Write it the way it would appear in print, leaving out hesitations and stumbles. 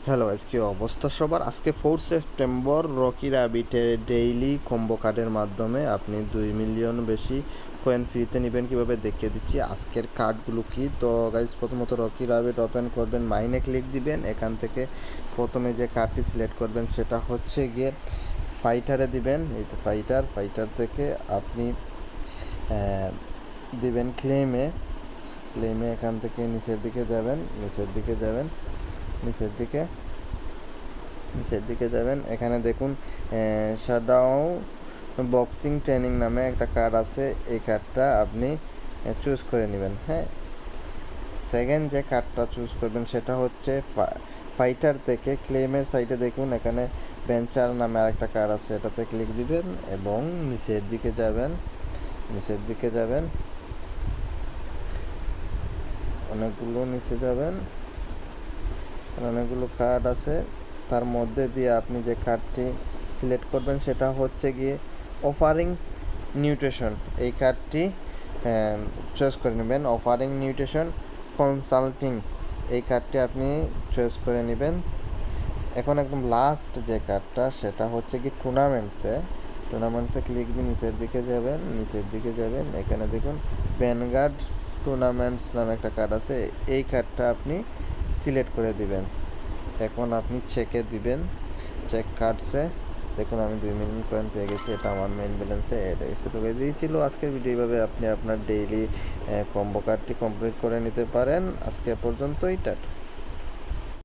Hello guys, কি অবস্থা সবার? আজকে 4 সেপ্টেম্বর রকি র্যাবিটের ডেইলি কম্বো কার্ডের মাধ্যমে আপনি 2 মিলিয়ন বেশি কয়েন ফ্রিতে নেবেন কীভাবে দেখিয়ে দিচ্ছি। আজকের কার্ডগুলো কি? তো গাইস, প্রথমত রকি র্যাবিট ওপেন করবেন, মাইনে ক্লিক দিবেন। এখান থেকে প্রথমে যে কার্ডটি সিলেক্ট করবেন সেটা হচ্ছে গিয়ে ফাইটারে দিবেন। এই তো ফাইটার থেকে আপনি দিবেন ক্লেমে। এখান থেকে নিচের দিকে যাবেন, নিচের দিকে যাবেন। এখানে দেখুন শাডাউ বক্সিং ট্রেনিং নামে একটা কার্ড আছে। এই কার্ডটা আপনি চুজ করে নেবেন। হ্যাঁ, সেকেন্ড যে কার্ডটা চুজ করবেন সেটা হচ্ছে ফাইটার থেকে ক্লেমের সাইডে দেখুন এখানে বেঞ্চার নামে আরেকটা কার্ড আছে, এটাতে ক্লিক দিবেন এবং নিচের দিকে যাবেন, অনেকগুলো নিচে যাবেন, অনেকগুলো কার্ড আছে। তার মধ্যে দিয়ে আপনি যে কার্ডটি সিলেক্ট করবেন সেটা হচ্ছে গিয়ে অফারিং নিউট্রিশন। এই কার্ডটি চয়েস করে নেবেন। অফারিং নিউট্রিশন কনসাল্টিং, এই কার্ডটি আপনি চয়েস করে নেবেন। এখন একদম লাস্ট যে কার্ডটা সেটা হচ্ছে কি টুর্নামেন্টসে ক্লিক দিয়ে নিচের দিকে যাবেন। এখানে দেখুন ভ্যানগার্ড টুর্নামেন্টস নামে একটা কার্ড আছে, এই কার্ডটা আপনি সিলেক্ট করে দিবেন। এখন আপনি চেকে দিবেন, চেক কার্ডসে দেখুন আমি 2 মিলিয়ন কয়েন পেয়ে গেছি। এটা আমার মেইন ব্যালেন্সে অ্যাড হয়েছে। তো এই ছিল আজকের ভিডিও। এইভাবে আপনি আপনার ডেইলি কম্বো কার্ডটি কমপ্লিট করে নিতে পারেন। আজকে পর্যন্তই, টাটা।